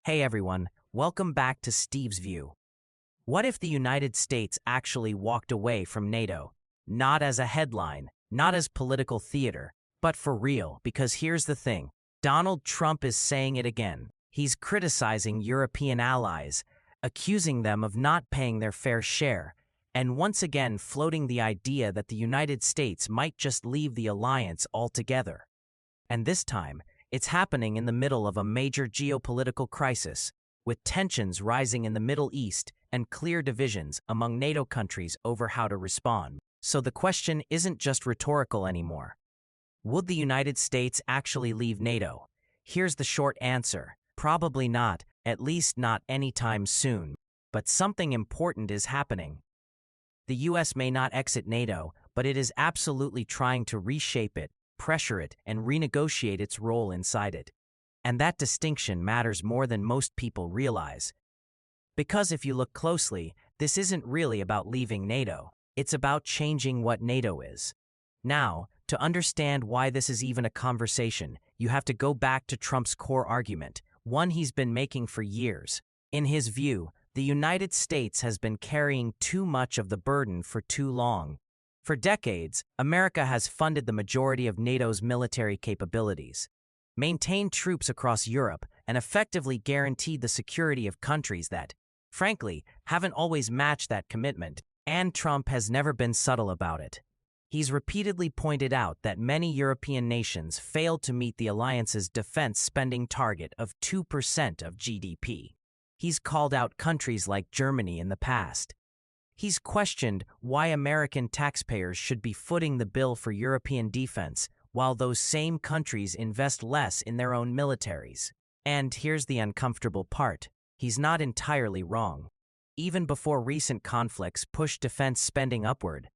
Hey everyone, welcome back to Steve's View. What if the United States actually walked away from NATO? Not as a headline, not as political theater, but for real, because here's the thing. Donald Trump is saying it again. He's criticizing European allies, accusing them of not paying their fair share, and once again floating the idea that the United States might just leave the alliance altogether. And this time, it's happening in the middle of a major geopolitical crisis, with tensions rising in the Middle East and clear divisions among NATO countries over how to respond. So the question isn't just rhetorical anymore. Would the United States actually leave NATO? Here's the short answer. Probably not, at least not anytime soon. But something important is happening. The US may not exit NATO, but it is absolutely trying to reshape it, pressure it, and renegotiate its role inside it. And that distinction matters more than most people realize. Because if you look closely, this isn't really about leaving NATO. It's about changing what NATO is. Now, to understand why this is even a conversation, you have to go back to Trump's core argument, one he's been making for years. In his view, the United States has been carrying too much of the burden for too long. For decades, America has funded the majority of NATO's military capabilities, maintained troops across Europe, and effectively guaranteed the security of countries that, frankly, haven't always matched that commitment, and Trump has never been subtle about it. He's repeatedly pointed out that many European nations failed to meet the alliance's defense spending target of 2% of GDP. He's called out countries like Germany in the past. He's questioned why American taxpayers should be footing the bill for European defense while those same countries invest less in their own militaries. And here's the uncomfortable part. He's not entirely wrong. Even before recent conflicts pushed defense spending upward,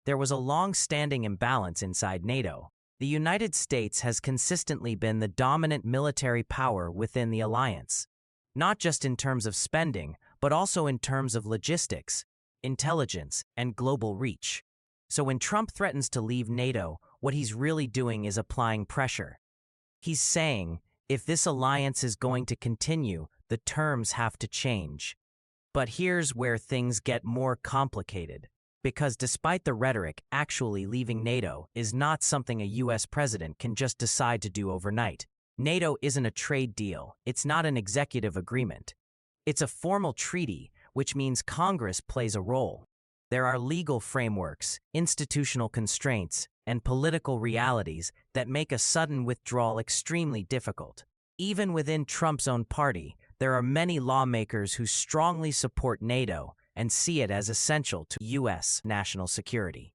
there was a long-standing imbalance inside NATO. The United States has consistently been the dominant military power within the alliance, not just in terms of spending, but also in terms of logistics, intelligence, and global reach. So when Trump threatens to leave NATO, what he's really doing is applying pressure. He's saying, if this alliance is going to continue, the terms have to change. But here's where things get more complicated. Because despite the rhetoric, actually leaving NATO is not something a US president can just decide to do overnight. NATO isn't a trade deal. It's not an executive agreement. It's a formal treaty, which means Congress plays a role. There are legal frameworks, institutional constraints, and political realities that make a sudden withdrawal extremely difficult. Even within Trump's own party, there are many lawmakers who strongly support NATO and see it as essential to U.S. national security.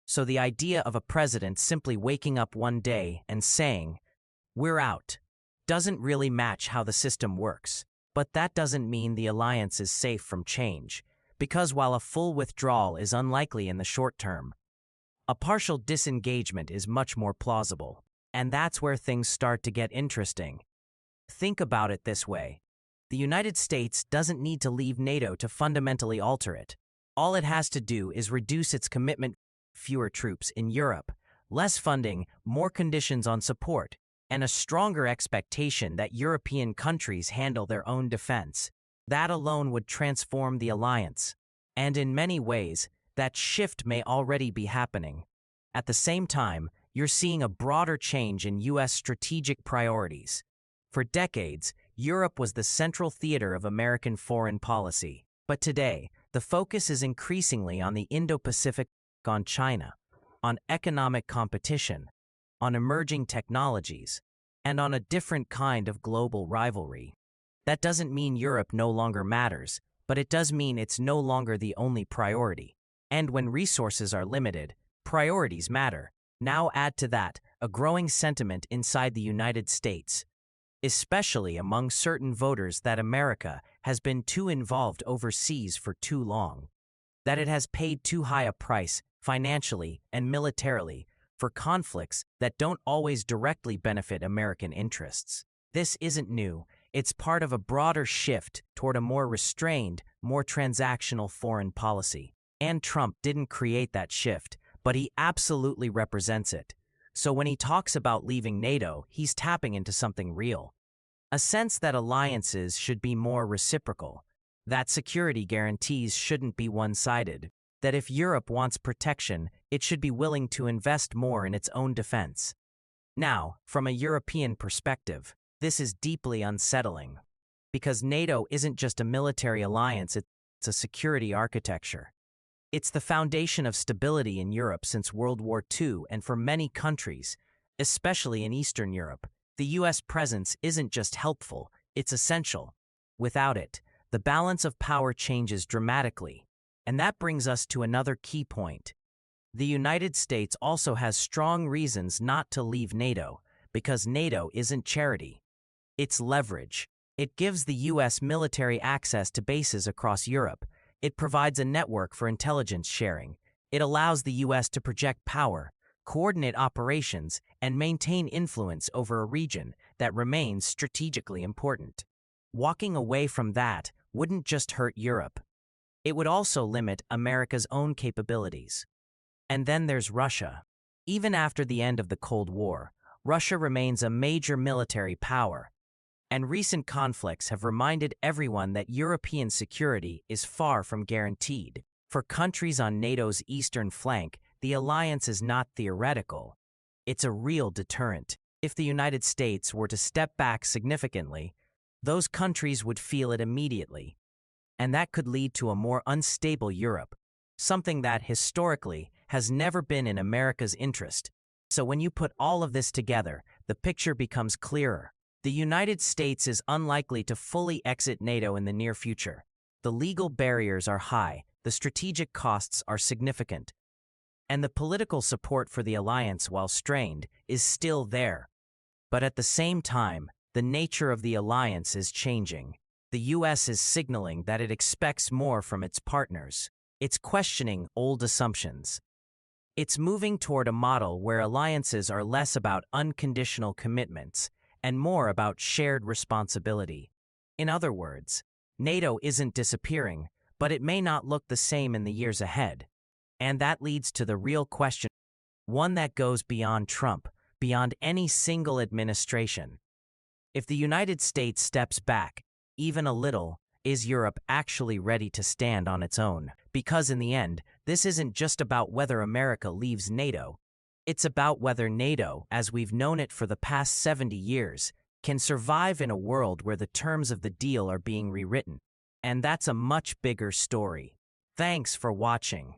So the idea of a president simply waking up one day and saying, "We're out," doesn't really match how the system works. But that doesn't mean the alliance is safe from change, because while a full withdrawal is unlikely in the short term, a partial disengagement is much more plausible. And that's where things start to get interesting. Think about it this way. The United States doesn't need to leave NATO to fundamentally alter it. All it has to do is reduce its commitment, fewer troops in Europe, less funding, more conditions on support, and a stronger expectation that European countries handle their own defense. That alone would transform the alliance. And in many ways, that shift may already be happening. At the same time, you're seeing a broader change in U.S. strategic priorities. For decades, Europe was the central theater of American foreign policy. But today, the focus is increasingly on the Indo-Pacific, on China, on economic competition, on emerging technologies, and on a different kind of global rivalry. That doesn't mean Europe no longer matters, but it does mean it's no longer the only priority. And when resources are limited, priorities matter. Now add to that a growing sentiment inside the United States, especially among certain voters, that America has been too involved overseas for too long, that it has paid too high a price, financially and militarily, for conflicts that don't always directly benefit American interests. This isn't new. It's part of a broader shift toward a more restrained, more transactional foreign policy. And Trump didn't create that shift, but he absolutely represents it. So when he talks about leaving NATO, he's tapping into something real. A sense that alliances should be more reciprocal, that security guarantees shouldn't be one-sided, that if Europe wants protection, it should be willing to invest more in its own defense. Now, from a European perspective, this is deeply unsettling, because NATO isn't just a military alliance, it's a security architecture. It's the foundation of stability in Europe since World War II, and for many countries, especially in Eastern Europe, the US presence isn't just helpful, it's essential. Without it, the balance of power changes dramatically. And that brings us to another key point. The United States also has strong reasons not to leave NATO, because NATO isn't charity. It's leverage. It gives the US military access to bases across Europe. It provides a network for intelligence sharing. It allows the US to project power, coordinate operations, and maintain influence over a region that remains strategically important. Walking away from that wouldn't just hurt Europe. It would also limit America's own capabilities. And then there's Russia. Even after the end of the Cold War, Russia remains a major military power. And recent conflicts have reminded everyone that European security is far from guaranteed. For countries on NATO's eastern flank, the alliance is not theoretical. It's a real deterrent. If the United States were to step back significantly, those countries would feel it immediately. And that could lead to a more unstable Europe, something that historically has never been in America's interest. So when you put all of this together, the picture becomes clearer. The United States is unlikely to fully exit NATO in the near future. The legal barriers are high, the strategic costs are significant, and the political support for the alliance, while strained, is still there. But at the same time, the nature of the alliance is changing. The US is signaling that it expects more from its partners. It's questioning old assumptions. It's moving toward a model where alliances are less about unconditional commitments and more about shared responsibility. In other words, NATO isn't disappearing, but it may not look the same in the years ahead. And that leads to the real question, one that goes beyond Trump, beyond any single administration. If the United States steps back, even a little, is Europe actually ready to stand on its own? Because in the end, this isn't just about whether America leaves NATO. It's about whether NATO, as we've known it for the past 70 years, can survive in a world where the terms of the deal are being rewritten. And that's a much bigger story. Thanks for watching.